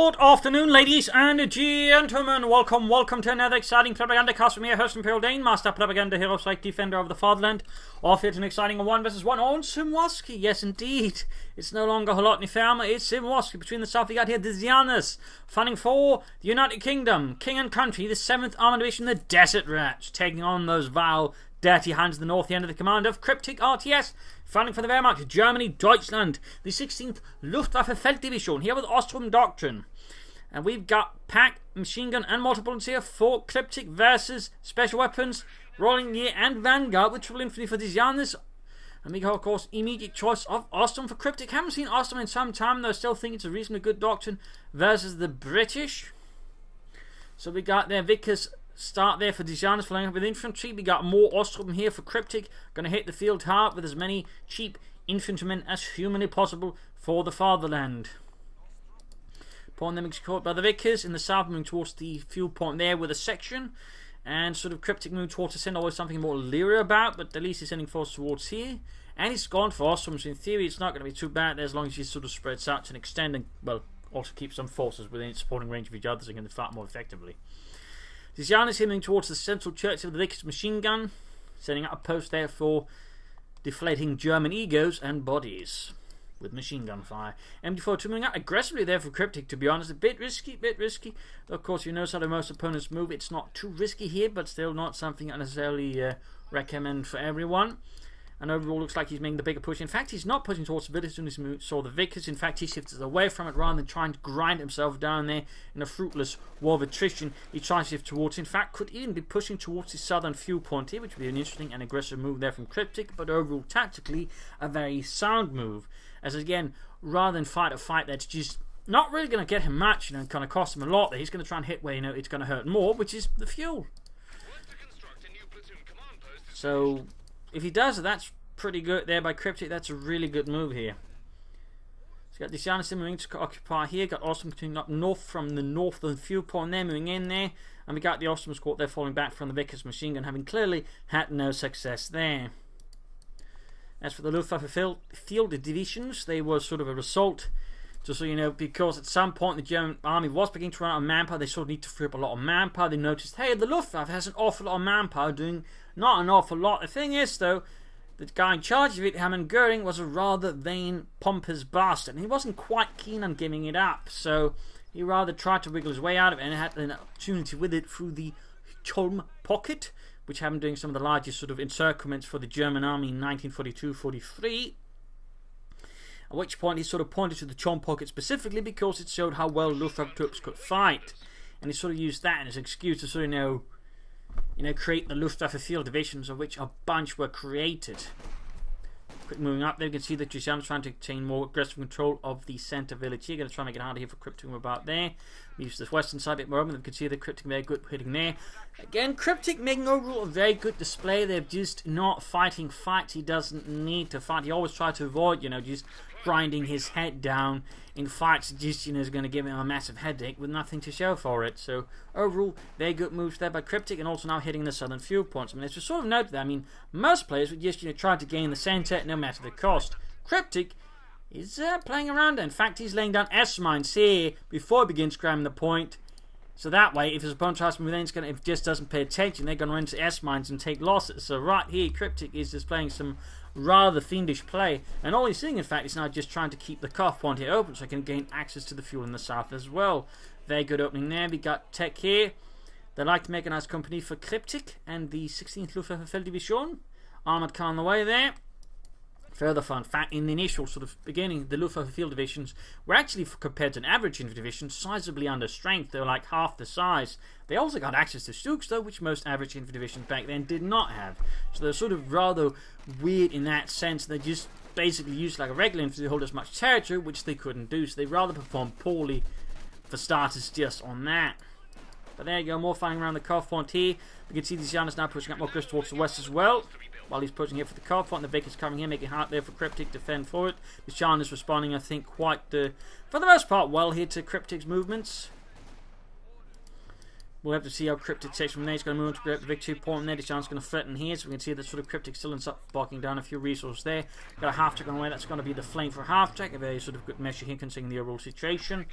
Good afternoon, ladies and gentlemen. Welcome to another exciting Propagandacast from your host, Imperial Dane, Master Propaganda Hero, Psych Defender of the Fatherland. Off here to an exciting 1 versus 1 on Semoisky. Yes, indeed. It's no longer Holotny Farmer, it's Semoisky. Between the south, we got here the Dzanuz, fighting for the United Kingdom, King and Country, the 7th Armored Division, the Desert Rats, taking on those vile, dirty hands of the north, the end of the command of Kryptic RTS, fighting for the Wehrmacht, Germany, Deutschland, the 16th Luftwaffe Felddivision, here with Osttruppen Doctrine. And we've got pack, machine gun, and multiple here for Kryptic versus special weapons, Rolling Gear, and Vanguard with triple infantry for the Dzanuz. And we got, of course, immediate choice of Osttruppen for Kryptic. Haven't seen Osttruppen in some time, though. Still think it's a reasonably good doctrine versus the British. So we got their Vickers start there for the Dzanuz, following up with infantry. We got more Osttruppen here for Kryptic. Going to hit the field hard with as many cheap infantrymen as humanly possible for the fatherland. Upon them caught by the Vickers in the south, moving towards the field point there with a section. And sort of Kryptic moving towards the centre, always something more leery about, but at least he's sending force towards here. And he's gone for Osttruppen, so in theory it's not going to be too bad there as long as he sort of spreads out to an extent and, well, also keeps some forces within its supporting range of each other so they can fight more effectively. The Dzanuz moving towards the central church of the Vickers machine gun, setting up a post there for deflating German egos and bodies with machine gun fire. MD42 moving out aggressively there for Kryptic, to be honest. A bit risky. Of course, you know how most opponents move. It's not too risky here, but still not something I necessarily recommend for everyone. And overall, looks like he's making the bigger push. In fact, he's not pushing towards the village as soon as he saw the Vickers. In fact, he shifted away from it rather than trying to grind himself down there in a fruitless war of attrition. He tries to shift towards, in fact, could even be pushing towards the southern field point here, which would be an interesting and aggressive move there from Kryptic, but overall, tactically, a very sound move. As again, rather than fight a fight that's just not really going to get him much, and kind of cost him a lot, he's going to try and hit where it's going to hurt more, which is the fuel. So if he does, that's pretty good there by Kryptic. That's a really good move here. So got the Dzanuz moving to occupy here. Got Osttruppen continuing up north from the northern field point there, moving in there, and we got the Osttruppen squad there falling back from the Vickers machine gun, having clearly had no success there. As for the Luftwaffe field divisions, they were sort of a result, just so you know, because at some point the German army was beginning to run out of manpower. They sort of need to free up a lot of manpower. They noticed, hey, the Luftwaffe has an awful lot of manpower, doing not an awful lot. The thing is, though, the guy in charge of it, Hermann Göring, was a rather vain, pompous bastard, and he wasn't quite keen on giving it up. So he rather tried to wiggle his way out of it, and had an opportunity with it through the Cholm pocket, which had been doing some of the largest sort of encirclements for the German army in 1942-43. At which point he sort of pointed to the Cholm pocket specifically because it showed how well Luftwaffe troops could fight, and he sort of used that as an excuse to sort of create the Luftwaffe field divisions, of which a bunch were created. Quick moving up there, you can see that Dzanuz trying to obtain more aggressive control of the centre village here. Going to try and make it harder here for Kryptic about there. Leaves this western side a bit more open. You can see the Kryptic very good hitting there. Again, Kryptic making overall a very good display. They're just not fighting fights he doesn't need to fight. He always tries to avoid, just grinding his head down in fights that just, is going to give him a massive headache with nothing to show for it. So overall, very good moves there by Kryptic, and also now hitting the southern field points. I mean, as we sort of noted that, most players would just, try to gain the centre no matter the cost. Kryptic is playing around. In fact, he's laying down S-mines here before he begins cramming the point. So that way, if his opponent tries to move in, if he just doesn't pay attention, they're going to run into S-mines and take losses. So right here, Kryptic is displaying some rather fiendish play, and all he's doing, in fact, is now just trying to keep the cuff point here open so he can gain access to the fuel in the south as well. Very good opening there. We got tech here. They like to make a nice company for Kryptic and the 16th Luftwaffe Felddivision. Armoured car on the way there. Further fun fact, in the initial sort of beginning, the Luftwaffe field divisions were actually, compared to an average infantry division, sizably under strength. They were like half the size. They also got access to Stuks, though, which most average infantry divisions back then did not have. So they're sort of rather weird in that sense. They just basically used like a regular infantry to hold as much territory, which they couldn't do. So they rather performed poorly for starters just on that. But there you go, more fighting around the cuff point here. We can see the Dzanuz now pushing up more close towards the west as well. While he's pushing here for the cuff point, the Vickers coming here, making it hard there for Kryptic to fend for it. The Dzanuz responding, I think, quite, for the most part, well here to Kryptic's movements. We'll have to see how Kryptic takes from there. He's going to move on to grab the victory point there. The Dzanuz going to threaten here, so we can see that sort of Kryptic still ends up barking down a few resources there. Got a half-track on the way. That's going to be the flame for a half-track. A very sort of good measure here considering the overall situation.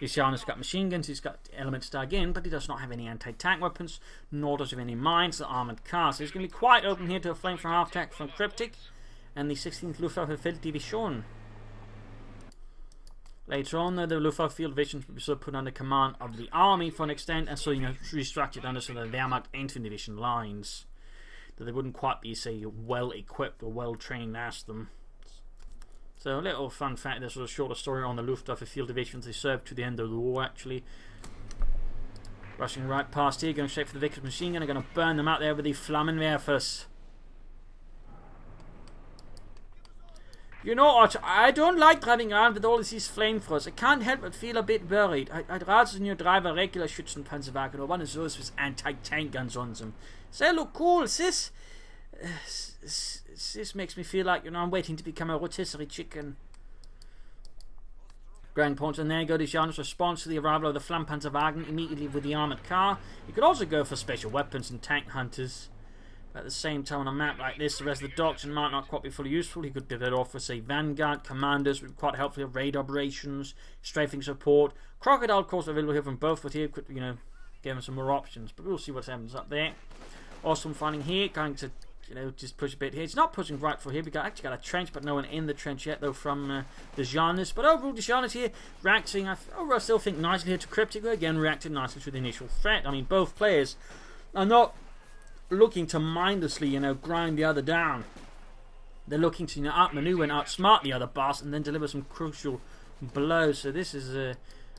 Dzanuz got machine guns, he's got elements dug in, but he does not have any anti-tank weapons, nor does he have any mines or armoured cars. So he's going to be quite open here to a flame from half-attack from Kryptic and the 16th Luftwaffe Field Division. Later on, though, the Luftwaffe Field Divisions will be sort of put under command of the army for an extent, and so, you know, restructured under sort of the Wehrmacht Infantry Division lines. That they wouldn't quite be, say, well equipped or well trained as them. So a little fun fact, there's a shorter story on the Luftwaffe Field Divisions. They served to the end of the war, actually. Rushing right past here, going straight for the Vickers machine gun. They're going to burn them out there with the Flammenwerfers. You know, Archer, I don't like driving around with all of these flamethrowers. I can't help but feel a bit worried. I'd rather than you drive a regular Schützenpanzerwagen or one of those with anti-tank guns on them. They look cool. This makes me feel like, you know, I'm waiting to become a rotisserie chicken. Grand points, and there go Dzanuz response to the arrival of the Flammpanzerwagen immediately with the armoured car. You could also go for special weapons and tank hunters. But at the same time, on a map like this, the rest of the doctrine might not quite be fully useful. He could do that off with, say, Vanguard, Commanders, would be quite helpful, raid operations, strafing support. Crocodile, of course, available here from both, but here could, you know, give him some more options. But we'll see what happens up there. Awesome finding here, going to, you know, just push a bit here. It's not pushing right for here. We actually got a trench, but no one in the trench yet, though, from the Dzanuz. But overall, the Dzanuz here reacting, I still think, nicely here to Kryptic, who again reacted nicely to the initial threat. I mean, both players are not looking to mindlessly, you know, grind the other down. They're looking to, you know, outmaneuver and outsmart the other boss and then deliver some crucial blows. So this is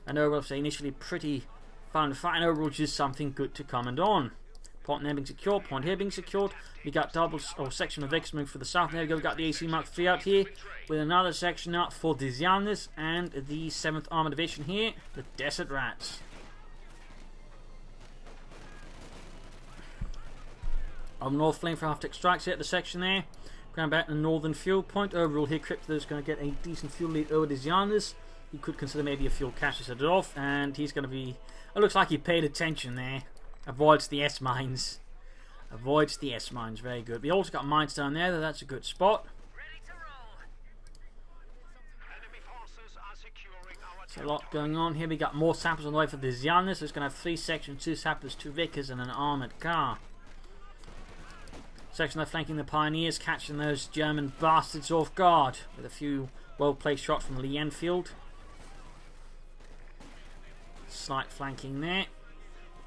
an overall, say, initially pretty fun fight, and overall just something good to comment on. Point there being secured, point here being secured. We got double or section of X moving for the south. There we go. We got the AC Mark III out here with another section out for the Dzanuz and the 7th Armored Division here, the Desert Rats. Up north, flame for half-tech strikes here at the section there. Going back to the northern fuel point. Overall here, Kryptic is going to get a decent fuel lead over the Dzanuz. He could consider maybe a fuel cache to set it off, and he's going to be... It looks like he paid attention there. Avoids the S-mines. Avoids the S-mines, very good. We also got mines down there, though that's a good spot. There's a lot going on here. We got more sappers on the way for the Dzanuz. So it's going to have 3 sections, 2 sappers, 2 Vickers, and an armoured car. Section left flanking the Pioneers, catching those German bastards off guard with a few well-placed shots from Lee Enfield. Slight flanking there.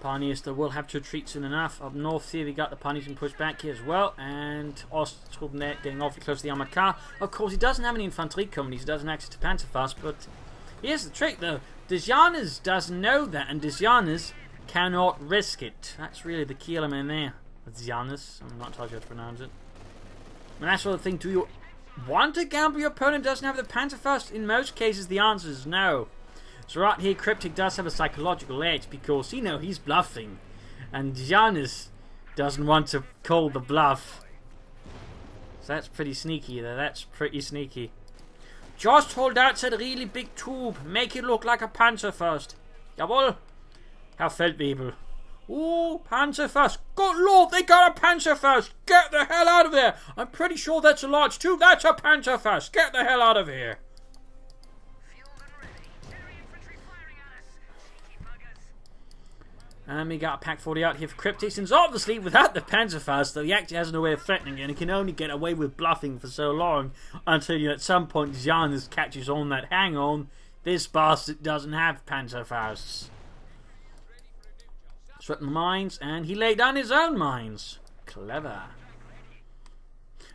Pioneers though will have to retreat soon enough. Up north here we got the Pioneers being pushed back here as well, and Osttruppen there getting awfully close to the armoured car. Of course he doesn't have any infantry companies, he doesn't access to Panzerfaust, but here's the trick though. Dzanuz doesn't know that, and Dzanuz cannot risk it. That's really the key element there. Dzanuz, I'm not entirely sure how to pronounce it. And that's sort of thing, do you want to gamble your opponent doesn't have the Panzerfaust? In most cases the answer is no. So right here Kryptic does have a psychological edge because, you know, he's bluffing. And Dzanuz doesn't want to call the bluff. So that's pretty sneaky though, that's pretty sneaky. Just hold out that really big tube, make it look like a Panzerfaust. Jawohl. Herr Feldwebel. Ooh, Panzerfaust. Good lord, they got a Panzerfaust. Get the hell out of there. I'm pretty sure that's a large tube. That's a Panzerfaust. Get the hell out of here. And we got a Pack 40 out here for Kryptic. Since obviously without the Panzerfaust, though, he actually has no way of threatening it, and he can only get away with bluffing for so long until, you know, at some point Dzanuz catches on that, hang on, this bastard doesn't have Panzerfausts. Threaten the mines, and he laid down his own mines. Clever.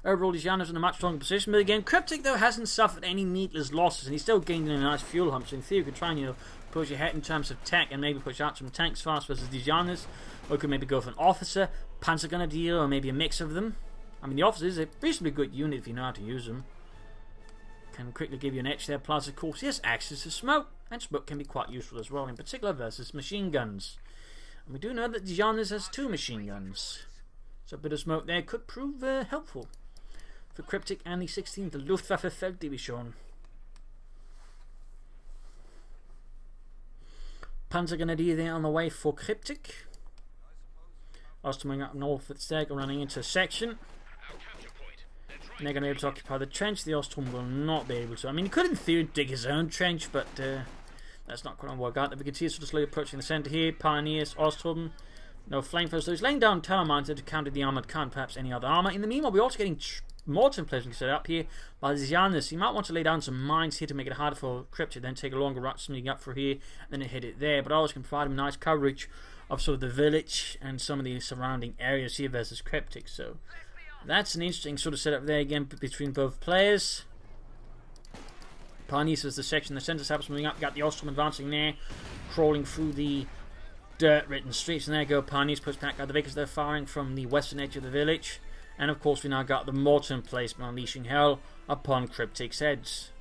Overall, Dzanuz in a much stronger position, but again, Kryptic though hasn't suffered any needless losses, and he's still gained a nice fuel hump. So in theory, you could try and, you know, push ahead in terms of tech and maybe push out some tanks fast versus Dzanuz, or could maybe go for an officer, Panzergrenadier, or maybe a mix of them. I mean, the officer is a reasonably good unit if you know how to use them. Can quickly give you an edge there. Plus, of course, he has access to smoke, and smoke can be quite useful as well, in particular versus machine guns. And we do know that Dzanuz has 2 machine guns, so a bit of smoke there could prove helpful for Kryptic and the 16th Luftwaffe Field Division. Panzergrenadier there on the way for Kryptic. Osttruppen up north at Steg running into a section. And they're going to be able to occupy the trench. The Osttruppen will not be able to. I mean, he could in theory dig his own trench, but That's not going to work out. We can see sort of slowly approaching the centre here. Pioneers, Osttruppen. No flamethrowers. So he's laying down tower mines to counter the armoured car and perhaps any other armour. In the meanwhile, we're also getting mortar placement set up here by Dzanuz. You might want to lay down some mines here to make it harder for Kryptic, then take a longer route sneaking up for here, and then hit it there. But always can provide him nice coverage of sort of the village and some of the surrounding areas here versus Kryptic. So that's an interesting sort of setup there again between both players. Pioneers is the section, the centre helps moving up. Got the Osttruppen advancing there, crawling through the dirt-ridden streets, and there go Pioneers pushed back out the vehicles. They're firing from the western edge of the village, and of course we now got the mortar placement unleashing hell upon Kryptic's heads.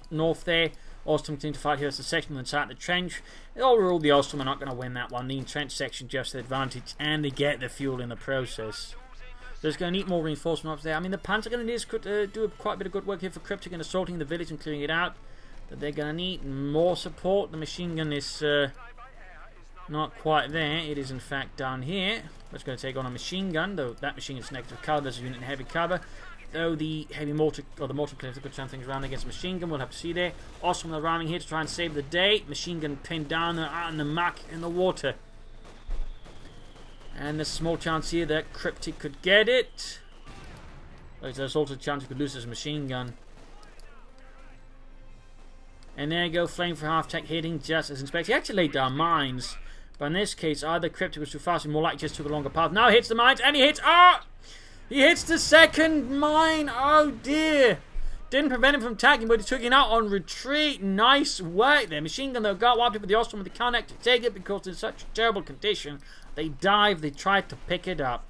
North there, Osttruppen continue to fight here as the section inside the trench. Overall, the Osttruppen are not going to win that one. The trench section just the advantage, and they get the fuel in the process. So it's going to need more reinforcement up there. I mean, the Panzer Grenadiers could do quite a bit of good work here for Kryptic in assaulting the village and clearing it out. But they're going to need more support. The machine gun is not quite there. It is in fact down here. It's going to take on a machine gun, though that machine is negative cover. There's a unit in heavy cover. Though the heavy mortar, or the mortar players could turn things around against a machine gun. We'll have to see there. Awesome, they're ramming here to try and save the day. Machine gun pinned down there out in the muck in the water. And there's a small chance here that Kryptic could get it. There's also a chance he could lose his machine gun. And there you go, flame for half-tech hitting just as inspected. He actually laid down mines. But in this case, either Kryptic was too fast or more likely just took a longer path. Now he hits the mines, and he hits... Ah! He hits the second mine! Oh dear! Didn't prevent him from attacking, but he took it out on retreat. Nice work there. Machine gun, though, got wiped up with the Osttruppen with the counter to take it because in such terrible condition. They dived, they tried to pick it up.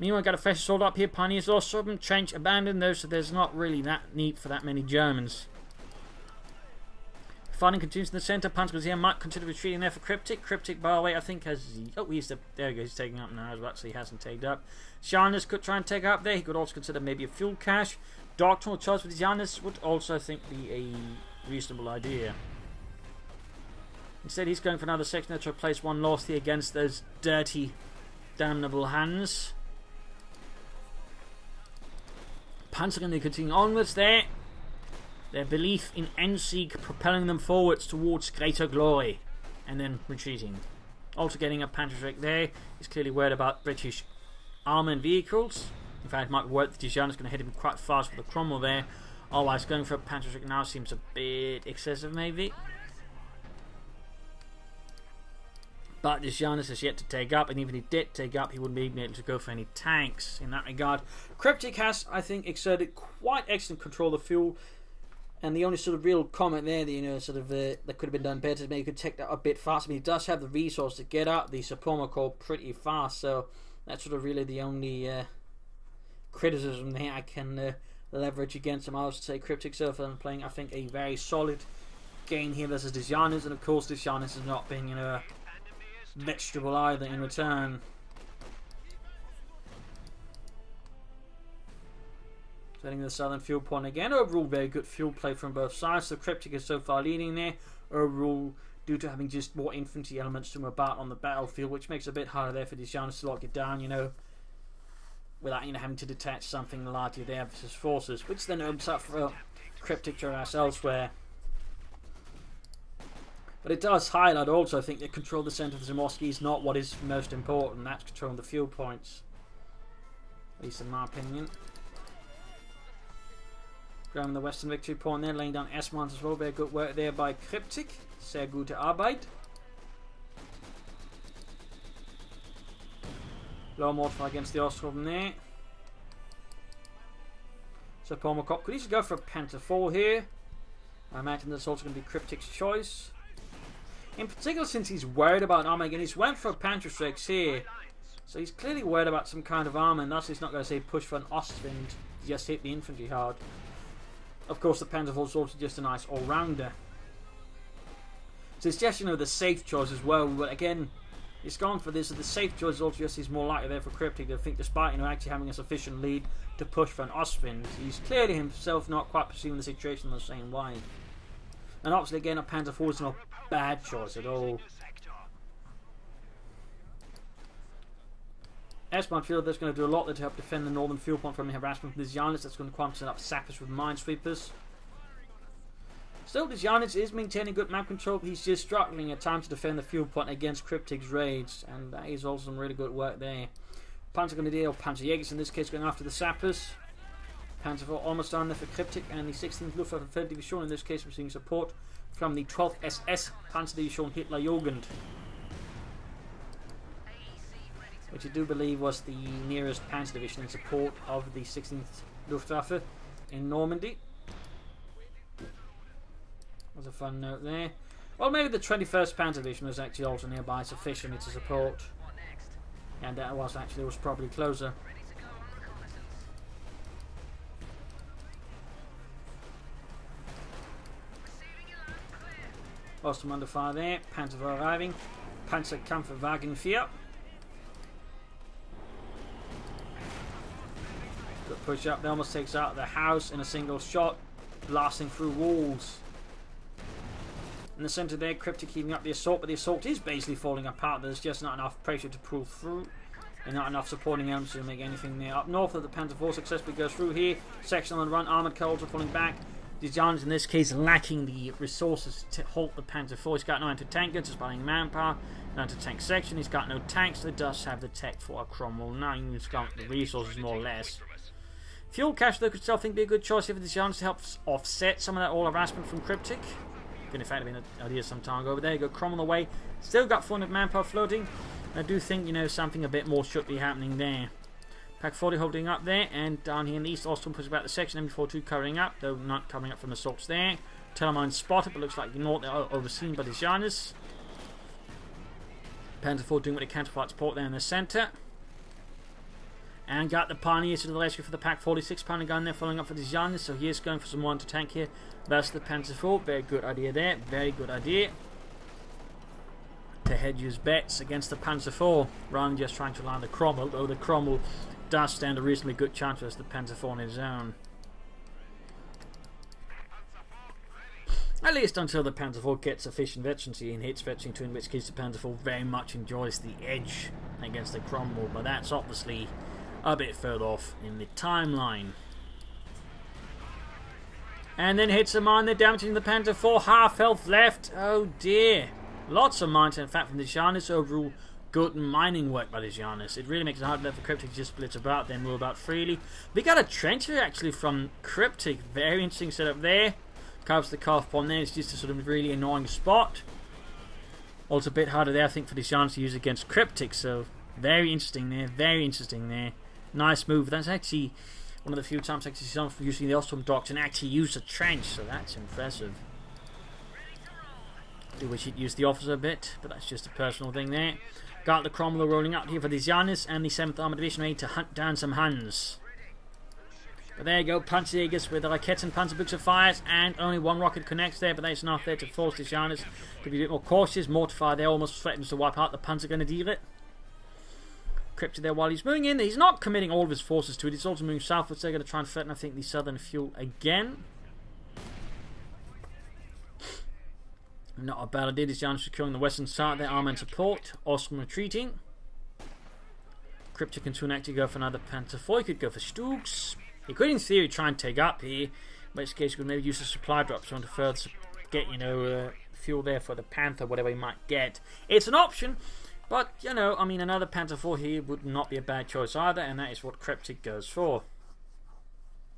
Meanwhile, got a fresh assault up here. Pioneers, Osttruppen, trench abandoned though, so there's not really that need for that many Germans. Fighting continues in the centre. Panzer here might consider retreating there for Kryptic. Kryptic, by the way, I think has... Oh, there he goes, he's taking up now. Actually, he hasn't taken up. Dzanuz could try and take up there. He could also consider maybe a fuel cache. Doctrinal choice with Dzanuz would also, I think, be a reasonable idea. Instead, he's going for another section to replace one lost here against those dirty, damnable hands. Panzer going to continue onwards there. Their belief in Endsieg propelling them forwards towards greater glory. And then retreating. Also getting a Panzerstreak there. He's clearly worried about British armour and vehicles. In fact, it might work that Dzanuz is going to hit him quite fast with the Cromwell there. Otherwise, going for a Panzerstreak now seems a bit excessive maybe. But Dzanuz is yet to take up, and even if he did take up, he wouldn't be able to go for any tanks in that regard. Kryptic has, I think, exerted quite excellent control of the fuel, and the only sort of real comment there that, you know, sort of that could have been done better is maybe he could take that a bit faster. I mean, he does have the resource to get out the Suprema Corps pretty fast, so that's sort of really the only criticism there I can leverage against him. I would say Kryptic so far playing, I think, a very solid game here versus Dzanuz, and of course Dzanuz has not been, you know, vegetable either in return. Setting the southern fuel point again. Overall, very good fuel play from both sides. So Kryptic is so far leading there. Overall, due to having just more infantry elements to move about on the battlefield, which makes it a bit harder there for Dzanuz to lock it down, you know, without, you know, having to detach something largely there versus forces, which then opens up for Kryptic to harass elsewhere. But it does highlight also, I think, that control the centre of Semoisky is not what is most important. That's controlling the fuel points. At least in my opinion. Grabbing the western victory point there, laying down S-mines as well. Very good work there by Kryptic. Sehr gute Arbeit. Low mortar against the Osttruppen there. So Pomokop could easily go for a Panther 4 here. I imagine that's also going to be Kryptic's choice. In particular, since he's worried about armor again, he's went for a Panzerstreak here. So he's clearly worried about some kind of armor, and thus he's not going to say push for an Ostwind, just hit the infantry hard. Of course, the Panzer IV is also just a nice all-rounder. So it's just, you know, the safe choice as well. But again, he's gone for this. So the safe choice is also just he's more likely there for Kryptic to think, despite, you know, actually having a sufficient lead to push for an Ostwind. He's clearly himself not quite perceiving the situation the same way. And obviously, again, a Panzer IV is not a bad choice at all. S-mine field, that's going to do a lot there to help defend the northern fuel point from the harassment from the Dzanuz. That's going to quite set up sappers with minesweepers. Still, Dzanuz is maintaining good map control, but he's just struggling at times to defend the fuel point against Kryptic's raids, and that is also some really good work there. Panzergrenadier or Panzerjägers in this case going after the sappers. Panzer IV almost down there for Kryptic, and the 16th Luftwaffe 3rd Division in this case receiving support from the 12th SS Panzerdivision Hitlerjugend, which I do believe was the nearest Panzer Division in support of the 16th Luftwaffe in Normandy. That's a fun note there. Well, maybe the 21st Panzer Division was actually also nearby sufficiently to support, and that was probably closer. Osttruppen under fire there. Panzer IV arriving. Panzerkampfwagen 4. Good push up. They almost takes out the house in a single shot, blasting through walls. In the centre there, Kryptic keeping up the assault, but the assault is basically falling apart. There's just not enough pressure to pull through, and not enough supporting elements to make anything there. Up north, of the Panzer IV successfully goes through here. Section on the run, armoured car also falling back. Dzanuz in this case lacking the resources to halt the Panzer IV. He's got no anti-tank guns, just buying manpower, no anti-tank section. He's got no tanks, so he does have the tech for a Cromwell 9. He's got the resources more or less. Fuel cache though could still think be a good choice here for Dzanuz to help offset some of that all harassment from Kryptic. Could in fact have been an idea some time ago, but there you go, Cromwell away. Still got 400 manpower floating. I do think, you know, something a bit more should be happening there. Pack 40 holding up there, and down here in the east, Osttruppen pushes back the section. MB42 covering up, though not covering up from assaults there. Telemine spotted, but looks like not overseen by Dzanuz. Panzer IV doing what they can to fight support there in the centre. And got the Pioneers to the rescue for the Pack 46 pounder gun there, following up for Dzanuz. So he is going for some more anti-tank here. That's the Panzer IV. Very good idea there. Very good idea to hedge his bets against the Panzer IV rather than just trying to land the Cromwell, though the Cromwell does stand a reasonably good chance as the Panzer IV on his own. At least until the Panzer IV gets sufficient veterancy and hits veterancy, to in which case the Panzer IV very much enjoys the edge against the Cromwell, but that's obviously a bit further off in the timeline. And then hits a mine, they're damaging the Panzer IV, half health left. Oh dear. Lots of mines, in fact, from the Dzanuz. Overall, good mining work by the Dzanuz. It really makes it hard for Kryptic to just split about, then move about freely. We got a trench here actually from Kryptic. Very interesting setup there. Covers the calf bomb there. It's just a sort of really annoying spot. Also a bit harder there, I think, for the Dzanuz to use against Kryptic. So very interesting there. Very interesting there. Nice move. That's actually one of the few times I actually see someone using the Osttruppen doctrine actually use a trench. So that's impressive. I do wish he'd use the officer a bit, but that's just a personal thing there. Got the Cromwell rolling out here for the Dzanuz, and the 7th Armoured Division ready to hunt down some Huns. But there you go, Panzerjägers with the Raketen and Panzerbuchse fires, and only one rocket connects there, but that's enough there to force the Dzanuz to be a bit more cautious. Mortar there almost threatens to wipe out the Panzergrenadiere. Kryptic there while he's moving in. He's not committing all of his forces to it, he's also moving southwards. They're going to try and threaten, I think, the southern fuel again. Not a bad idea. Dzanuz securing the western side, their armor and support. Osttruppen retreating. Kryptic can soon actually go for another Panzer IV. He could go for Stugs. He could, in theory, try and take up here. In which case, he could maybe use the supply drops on to further get, you know, fuel there for the Panther, whatever he might get. It's an option, but, you know, I mean, another Panzer IV here would not be a bad choice either, and that is what Kryptic goes for.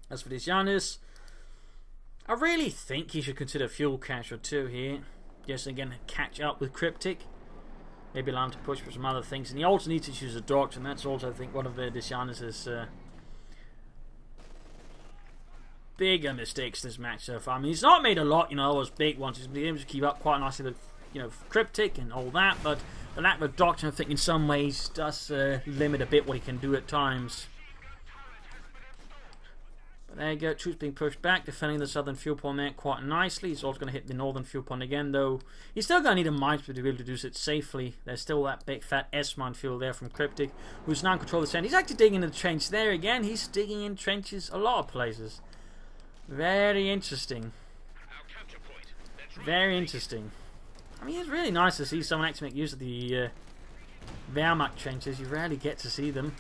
As for the Dzanuz, I really think he should consider fuel cache or two here. Just again, catch up with Kryptic. Maybe allow him to push for some other things. And he also needs to choose a doctrine. That's also, I think, one of the Dzanuz's bigger mistakes this match so far. I mean, he's not made a lot, you know, those big ones. He's been able to keep up quite nicely with, you know, Kryptic and all that. But the lack of a doctrine, I think, in some ways does limit a bit what he can do at times. But there you go, troops being pushed back, defending the southern fuel point there quite nicely. He's also going to hit the northern fuel point again, though. He's still going to need a minesweeper to be able to do it safely. There's still that big fat S-mine fuel there from Kryptic, who's now in control of the center. He's actually digging into the trench there again. He's digging in trenches a lot of places. Very interesting. Very interesting. I mean, it's really nice to see someone actually make use of the Wehrmacht trenches. You rarely get to see them.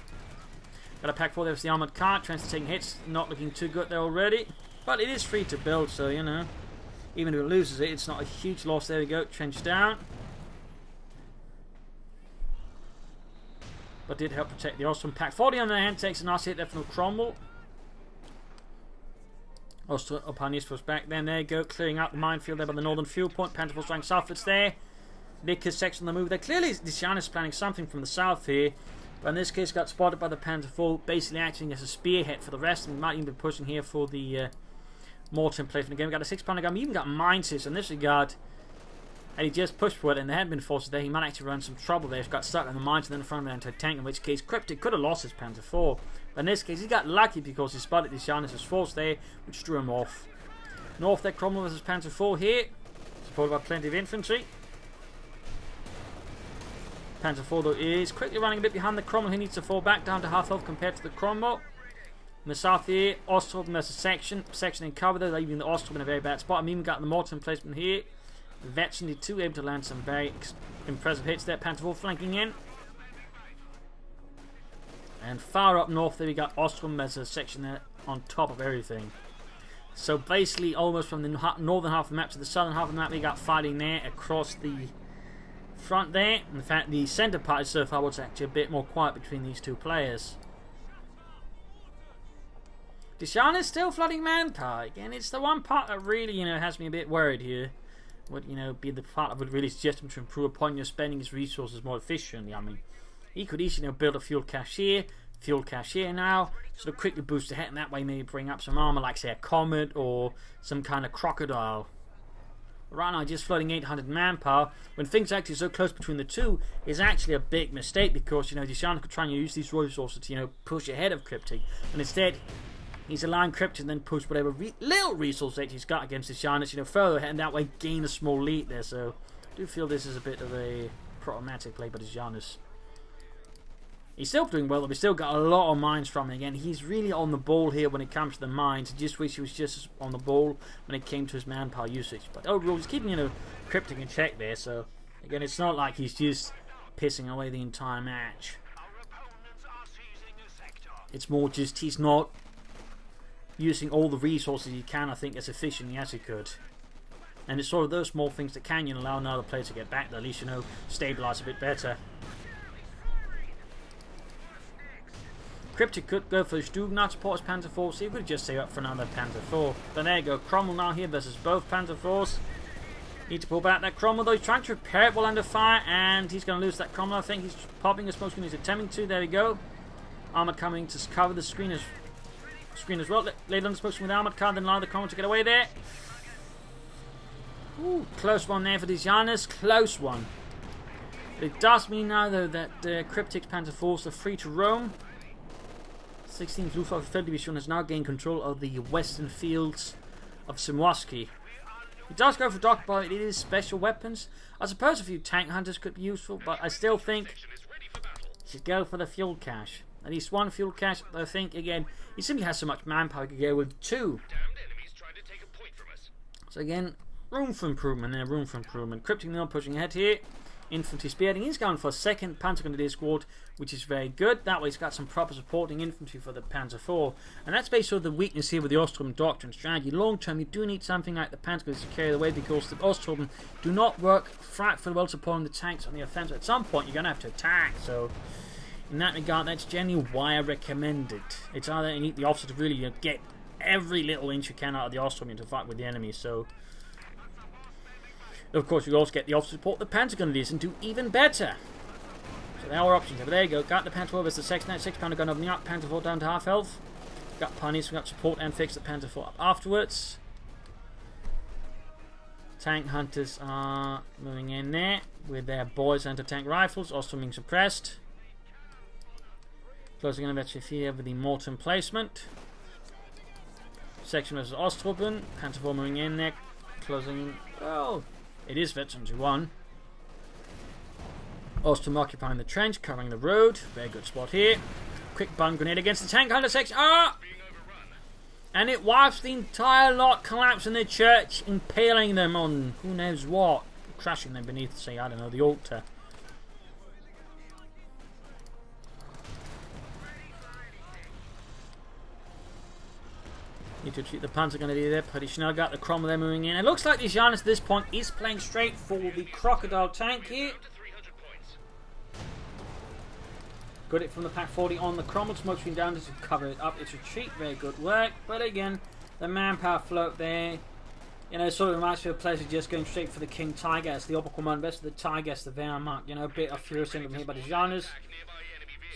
Got a Pack 4 there for the armoured car. Trans taking hits. Not looking too good there already. But it is free to build, so, you know. Even if it loses it, it's not a huge loss. There we go, trench down. But did help protect the Osttruppen. Pack 40 on the hand, takes a nice hit there from Cromwell. Osttruppen was back then. There you go, clearing out the minefield there by the northern fuel point. Panther Force running southwards there. Nicker's section on the move there. Clearly, Dzanuz is planning something from the south here. But in this case, got spotted by the Panther Force, basically acting as a spearhead for the rest. And we might even be pushing here for the mortar emplacement again. We got a 6-pounder gun. We even got mines in this regard. And he just pushed for it, and there had been forces there. He might actually run some trouble there. He got stuck in the mines and then in front of an anti-tank, in which case Kryptic could have lost his Panther 4. But in this case, he got lucky because he spotted Dzanuz's force there, which drew him off. North there, Cromwell versus Panther 4 here, supported by plenty of infantry. Panther 4 though is quickly running a bit behind the Cromwell. He needs to fall back down to half health compared to the Cromwell. In the south here, Osttruppen versus section in cover there, leaving the Osttruppen in a very bad spot. I mean, we got the mortar emplacement here. Veteran too able to land some very impressive hits there. Panther 4 flanking in. And far up north there we got Osttruppen as a section there on top of everything. So basically almost from the northern half of the map to the southern half of the map we got fighting there across the front there. In fact the centre part so far was actually a bit more quiet between these two players. Dzanuz still flooding manpower. Again, it's the one part that really, has me a bit worried here. Would, be the part that would really suggest him to improve upon spending his resources more efficiently. I mean, he could easily build a fuel cache here now, sort of quickly boost ahead, and that way maybe bring up some armor like, say, a Comet or some kind of Crocodile. But right now, just flooding 800 manpower, when things are actually so close between the two, is actually a big mistake because, Dzanuz could try and use these resources to, push ahead of Kryptic, and instead, he's allowing Kryptic to then push whatever little resource that he's got against Dzanuz, further ahead, and that way gain a small lead there. So, I do feel this is a bit of a problematic play by Dzanuz. He's still doing well, but we've still got a lot of mines from him again. He's really on the ball here when it comes to the mines. I just wish he was just on the ball when it came to his manpower usage. But overall, he's keeping, Kryptic in check there. So, again, it's not like he's just pissing away the entire match. It's more just he's not using all the resources he can, I think, as efficiently as he could. And it's sort of those small things that can allow another player to get back, at least, stabilise a bit better. Kryptic could go for his Juggernaut support as Panther 4, so he could just save up for another Panther 4. But there you go, Cromwell now here versus both Panther 4s. Need to pull back that Cromwell though, he's trying to repair it while under fire, and he's going to lose that Cromwell. I think he's popping a smoke screen, he's attempting to, there we go. Armour coming to cover the screen as well. Laid on the smoke screen with armoured car, then allow the Cromwell to get away there. Ooh, close one there for Dzanuz, close one. But it does mean now though that Kryptic's Panther 4s are free to roam. 16th Luftwaffe 3rd Division has now gained control of the western fields of Semoisky. He does go for Doc, but it is special weapons. I suppose a few tank hunters could be useful, but I still think he should go for the fuel cache. At least one fuel cache, but I think, again, he simply has so much manpower, he could go with two. So again, room for improvement there, room for improvement. Kryptic now pushing ahead here. Infantry spearheading. He's going for a second Panzer Grenadier squad, which is very good. That way he's got some proper supporting infantry for the Panzer IV. And that's basically the weakness here with the Osttruppen doctrine strategy. Long term, you do need something like the Panzer Grenadiers to carry the way because the Osttruppen do not work frightfully well supporting the tanks on the offensive. At some point, you're going to have to attack. So, in that regard, that's generally why I recommend it. It's either you need the officer to really get every little inch you can out of the Osttruppen to fight with the enemy. So, of course, you also get the officer support the Panzer Grenadiers and do even better. So there are options. But there you go. Got the Panther 4 versus the 6-pounder gun opening up. Panther 4 down to half health. Got punish, we got support and fix the Panther 4 up afterwards. Tank hunters are moving in there with their boys anti-tank rifles, also being suppressed. Closing in eventually here with the mortar emplacement. Section versus Osttruppen. Panther 4 moving in there. Closing. Oh, it is veterans who won. Osttruppen occupying the trench, covering the road. Very good spot here. Quick bun grenade against the tank hunter section. Ah! And it wipes the entire lot, collapsing the church, impaling them on who knows what. Crashing them beneath, say, I don't know, the altar. Need to treat the Panzer going to be there. Pretty schnell got the Cromwell there moving in. It looks like this Dzanuz at this point is playing straight for the Crocodile tank here. Got it from the Pack 40 on the Cromwell. Smoke's been down to cover it up. Its retreat, very good work. But again, the manpower float there. You know, sort of reminds me of players just going straight for the King Tiger as the Oberkommand, best of the Tiger as the Wehrmacht. You know, a bit of furious syndrome here by the Dzanuz.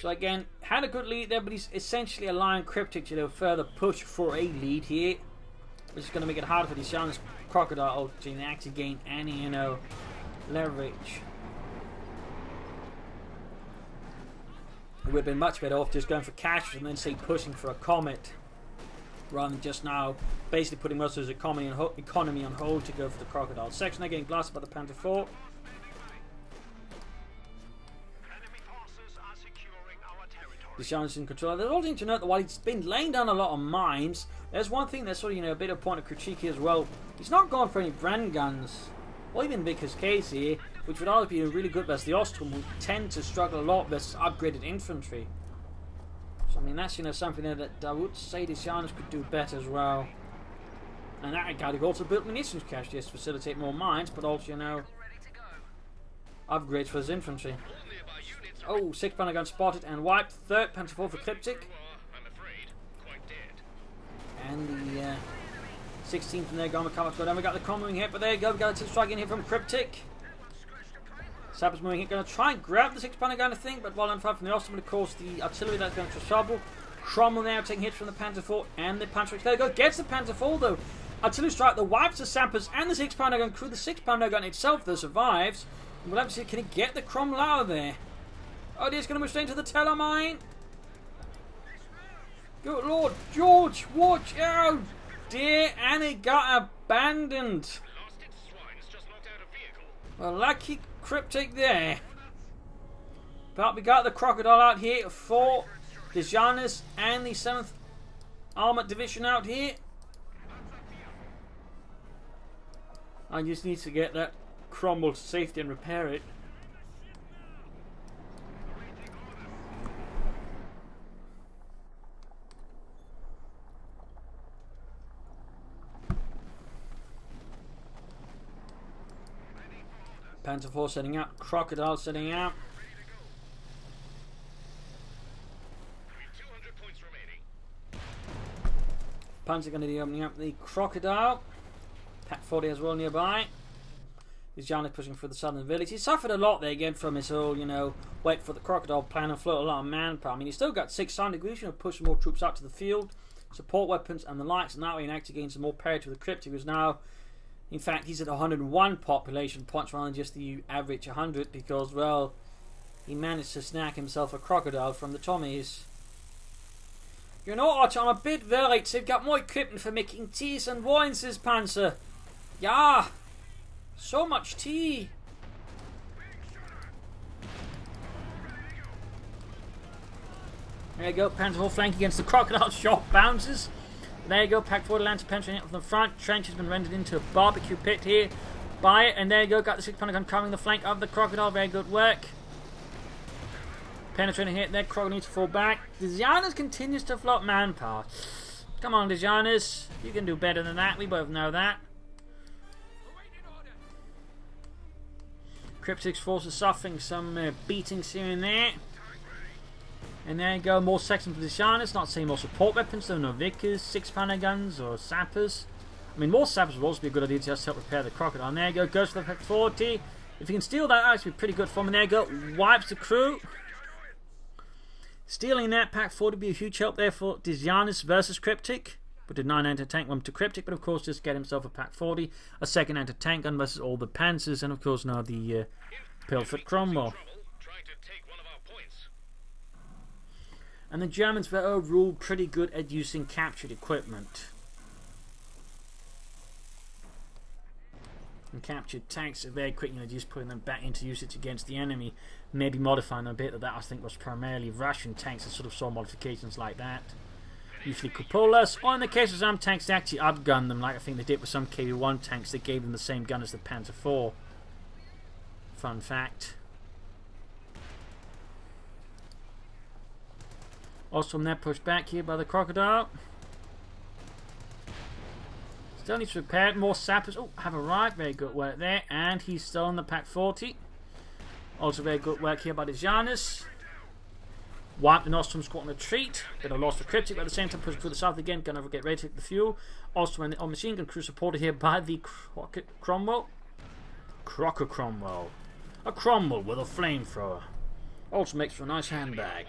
So again, had a good lead there, but he's essentially allowing Kryptic to further push for a lead here, which is going to make it harder for the Dzanuz Crocodile to actually gain any, you know, leverage. It would have been much better off just going for cash and then say pushing for a Comet, rather than just now basically putting most of his economy on hold to go for the Crocodile. Section they're getting blasted by the Panther 4. The Dzanuz in control. There's also to note that while he's been laying down a lot of mines, there's one thing that's sort of, you know, a bit of a point of critique here as well. He's not gone for any brand guns, or even Vickers case here, which would always be really good versus the Osttruppen, who tend to struggle a lot versus upgraded infantry. So I mean, that's, you know, something there that I would say the Dzanuz could do better as well. And that regard, he also built munitions cache just to facilitate more mines, but also, you know, upgrades for his infantry. Oh, 6th Panther gun spotted and wiped. 3rd Panther 4 for Kryptic. And the 16th from there gone with cover to go down. We got the Cromwell moving hit, but there you go. We got a strike in here from Kryptic. Sappers moving hit, going to try and grab the 6th Panther gun, I think, but well on fire from the Osttruppen. Of course, the artillery that's going to trouble. Cromwell now taking hits from the Panther 4 and the Panther 6. There you go, gets the Panther 4 though. Artillery strike that wipes the Sappers and the 6th Panther gun crew. The 6th Panther gun itself though survives. And we'll have to see, can he get the Cromwell out of there? Oh dear, it's going to move straight into the Telemine. Good Lord, George, watch out! Dear, and it got abandoned. Well, lucky Kryptic there. But we got the Crocodile out here for the Dzanuz and the 7th Armoured Division out here. I just need to get that Cromwell to safety and repair it. Panther 4 setting up, Crocodile setting out. Panther going to be opening up the Crocodile. Pack 40 as well nearby. This Dzanuz pushing through the southern village. He suffered a lot there again from his whole, you know, wait for the Crocodile plan and float a lot of manpower. I mean, he's still got 600 degrees, you know, push more troops out to the field, support weapons and the likes, and that way he can actually gain some more parity with the Kryptic, who's now, in fact, he's at 101 population points rather than just the average 100 because, well, he managed to snack himself a Crocodile from the Tommies. You know, Archer, I'm a bit worried. They've got more equipment for making teas and wines, says Panzer. Yeah, so much tea. There you go, Panzer 4 flank against the Crocodile. Shot bounces. There you go, Pack 40 lands penetrating from the front. Trench has been rendered into a barbecue pit here by it. And there you go, got the 6th Panther gun covering the flank of the Crocodile. Very good work. Penetrating hit there, Crocodile needs to fall back. The Dzanuz continues to float manpower. Come on, the Dzanuz. You can do better than that, we both know that. Kryptic's forces suffering some beatings here and there. And there you go, more sections for the Dzanuz. Not seeing more support weapons, though, no Vickers, 6 Panther guns, or Sappers. I mean, more Sappers would also be a good idea to just help repair the Crocodile. And there you go, goes for the Pack 40. If you can steal that, that would be pretty good for him. And there you go, wipes the crew. Stealing that Pack 40 would be a huge help there for Dzanuz versus Kryptic. But did 9 anti-tank one to Kryptic, but of course just get himself a Pack 40, a 2nd anti-tank gun versus all the Panzers, and of course now the Pilfered Cromwell. And the Germans were overall pretty good at using captured equipment. And captured tanks are very quick, you know, just putting them back into usage against the enemy. Maybe modifying a bit of that, I think, was primarily Russian tanks that sort of saw modifications like that. Usually cupolas, or in the case of some tanks, they actually outgunned them, like I think they did with some KV-1 tanks. They gave them the same gun as the Panther 4. Fun fact. Also from that pushed back here by the Crocodile. Still needs to repair. More sappers. Oh, have arrived. Very good work there. And he's still on the Pack 40. Also very good work here by Dzanuz. Wiped the Osttruppen squad on retreat. Bit of loss for Kryptic, but at the same time pushing through the south again. Gonna get ready to take the fuel. Osttruppen on machine gun crew supported here by the Cromwell. Crocker Cromwell. A Cromwell with a flamethrower. Also makes for a nice handbag.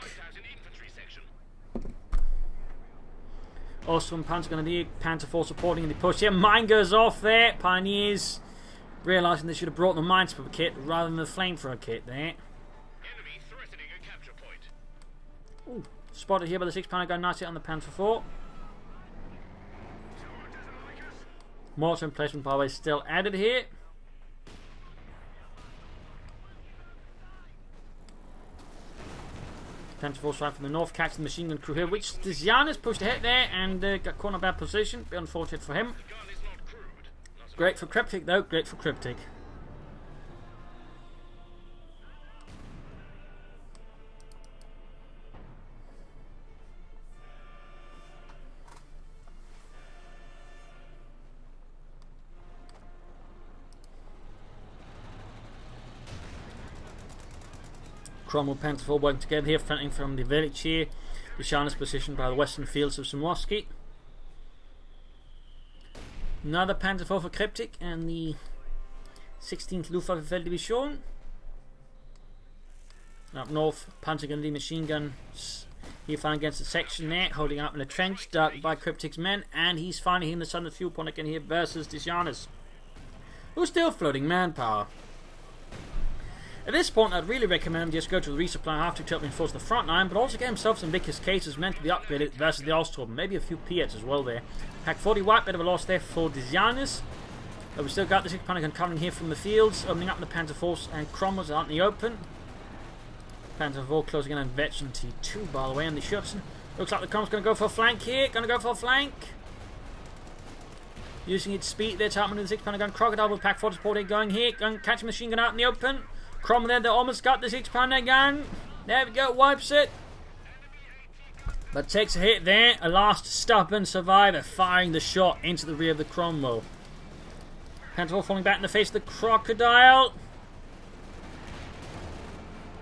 Osttruppen Panzer gonna need Panther 4 supporting in the push here. Mine goes off there. Pioneers realising they should have brought the minesweeper kit rather than the flamethrower kit there. Ooh, spotted here by the 6-pounder gun, nice hit on the Panther 4. Mortar emplacement, by the way, still added here. Panther 4 strike from the north, catching the machine gun crew here, which Dzanuz pushed ahead there and got caught in a bad position. Bit unfortunate for him. Great for Kryptic though, great for Kryptic. Cromwell Panther 4 working together here, fronting from the village here. Dzanuz positioned by the western fields of Semoisky. Another Panther 4 for Kryptic and the 16th Luftwaffe Division. Up north, Panther gun, the machine guns here firing against the section there, holding up in a trench, dark by Kryptic's men, and he's finally in the southern fuel point again here versus Dzanuz, who's still floating manpower. At this point, I'd really recommend him just go to the resupply after to help reinforce the front line, but also get himself some Vickers cases meant to be upgraded versus the Osttruppen. Maybe a few Piets as well there. Pack 40 white, bit of a loss there for Dzanuz. But we still got the 6-pounder gun coming here from the fields, opening up the Panther Force, and Cromwell's out in the open. Panther 4 closing in on Veteran T2, by the way, and the Schutzen. Looks like the Cromwell's going to go for a flank here. Going to go for a flank. Using its speed there to help with the 6-pounder gun. Crocodile with Pack 40 support going here. Going to catch a machine gun out in the open. Cromwell there, they almost got the 6-pounder gun. There we go, wipes it. But takes a hit there. A last stubborn survivor firing the shot into the rear of the Cromwell. Panther falling back in the face of the Crocodile.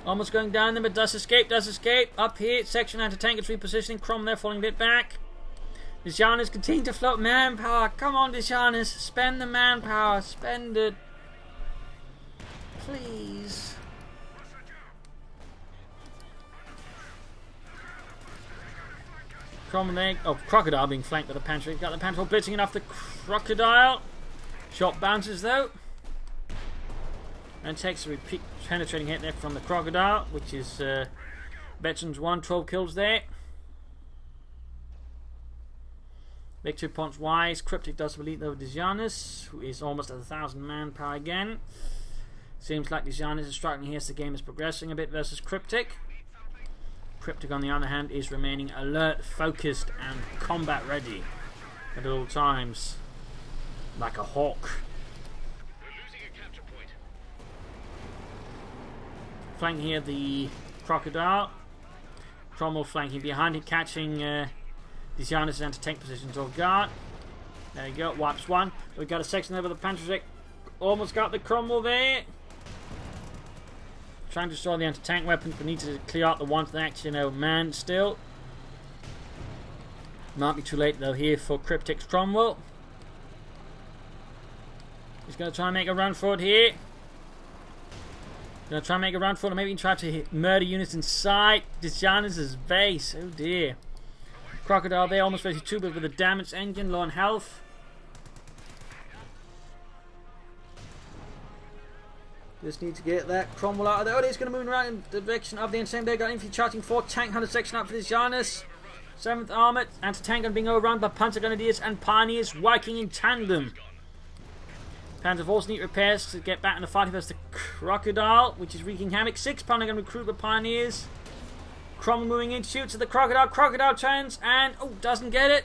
Almost going down there, but does escape. Up here, section anti-tank is repositioning. Cromwell there falling a bit back. Dzanuz continue to float manpower. Come on, Dzanuz, spend the manpower. Spend it. Please. Cromwell there. Oh, Crocodile being flanked by the Panther. Got the Panther blitzing enough the Crocodile. Shot bounces though. And takes a repeat penetrating hit there from the Crocodile, which is Veterans 1, 12 kills there. Victory points wise. Kryptic does believe over Dzanuz, who is almost at 1,000 manpower again. Seems like Dzanuz is striking here as the game is progressing a bit versus Kryptic. Kryptic, on the other hand, is remaining alert, focused, and combat ready at all times, like a hawk. Flanking here the Crocodile. Cromwell flanking behind it, catching Dzanuz's anti-tank positions off guard. There you go, wipes one. We've got a section there with the Panther. Almost got the Cromwell there. Trying to destroy the anti-tank weapons, but need to clear out the ones that actually manned still. Might be too late though here for Kryptic's Cromwell. He's going to try and make a run for it here. Going to try and make a run for it, or maybe try to murder units inside Dzanuz's base. Oh dear. Crocodile there, almost ready to but with a damaged engine, low on health. Just need to get that Cromwell out of there. Oh, he's going to move around in the direction of the insane. They got infantry charging 4 tank hunter section up for Dzanuz. 7th Armoured, anti-tank gun being overrun by Panzer Grenadiers and Pioneers working in tandem. Panther Force need repairs to get back in the fight against the Crocodile, which is wreaking havoc. 6-pounder gun recruit the Pioneers. Cromwell moving in, shoots at the Crocodile. Crocodile turns and doesn't get it.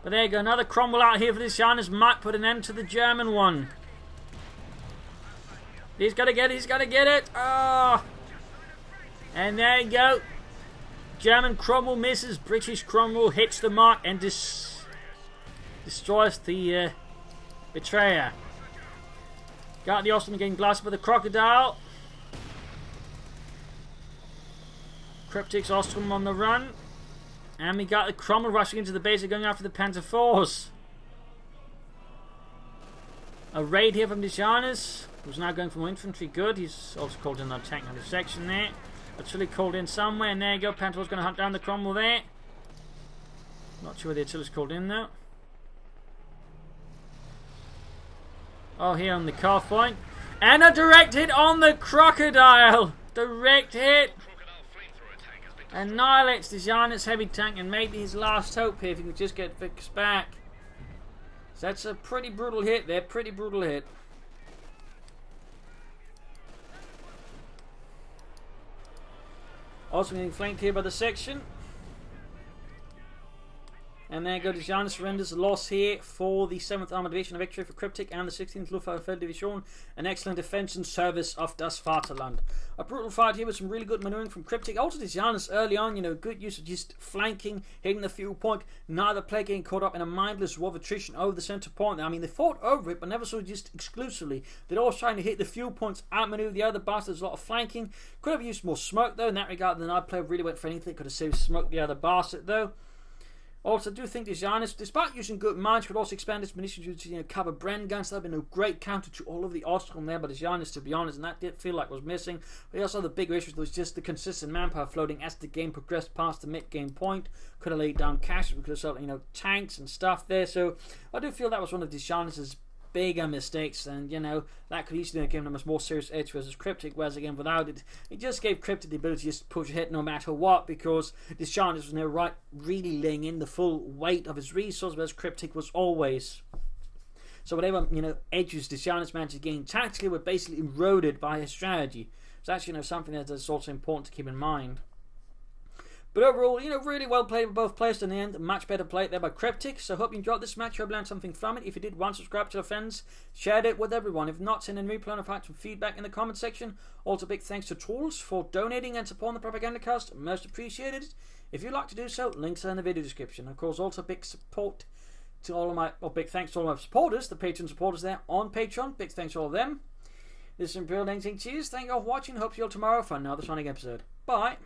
But there you go, another Cromwell out here for this Dzanuz. Might put an end to the German one. He's got to get it. Oh. And there you go. German Cromwell misses. British Cromwell hits the mark and destroys the betrayer. Got the Osttruppen getting blasted by the crocodile. Kryptic's Osttruppen on the run. And we got the Cromwell rushing into the base and going after the Panzer IVs. A raid here from Dzanuz, who's now going for more infantry. Good. He's also called in that tank on his section there. Artillery called in somewhere, and there you go. Panzer IV's going to hunt down the Cromwell there. Not sure where the artillery's called in though. Oh, here on the calf point. And a direct hit on the crocodile! Direct hit! Annihilates the Dzanuz heavy tank, and maybe his last hope here if he can just get fixed back. So that's a pretty brutal hit there, pretty brutal hit. Also getting flanked here by the section. And there go Dzanuz surrenders. A loss here for the 7th Armored Division. A victory for Kryptic and the 16th Luftwaffe Division. An excellent defense and service of das Vaterland. A brutal fight here with some really good maneuvering from Kryptic. Also Dzanuz early on, you know, good use of just flanking, hitting the fuel point. Neither player getting caught up in a mindless war of attrition over the center point. I mean, they fought over it, but never so just exclusively. They're all trying to hit the fuel points, outmaneuver the other bastards. A lot of flanking. Could have used more smoke though in that regard. The night player really went for anything. Could have saved smoke the other bastard though. Also, I do think Dzanuz, despite using good mines, could also expand its munitions to cover Bren guns. That would have been a great counter to all of the Osttruppen there by Dzanuz, to be honest, and that did feel like was missing. But also the bigger issue was just the consistent manpower floating as the game progressed past the mid-game point. Could have laid down caches, we could have sold, tanks and stuff there. So I do feel that was one of Dzanuz's bigger mistakes, and that could easily have given him a more serious edge versus Kryptic, whereas again without it, it just gave Kryptic the ability to just push ahead no matter what, because Dzanuz was never really laying in the full weight of his resources, whereas Kryptic was always. So whatever edges Dzanuz managed to gain tactically were basically eroded by his strategy. So that's something that's also important to keep in mind. But overall, really well played by both players in the end. Much better played there by Kryptic. So I hope you enjoyed this match. I hope you learned something from it. If you did, subscribe to your friends. Share it with everyone. If not, send in replay and find some feedback in the comment section. Also, big thanks to Trolls for donating and supporting the Propagandacast. Most appreciated. If you'd like to do so, links are in the video description. Of course, also big support to all of my, big thanks to all of my supporters, the Patreon supporters there on Patreon. Big thanks to all of them. This is Imperial Cheers. Thank you all for watching. Hope to see you all tomorrow for another Sonic episode. Bye.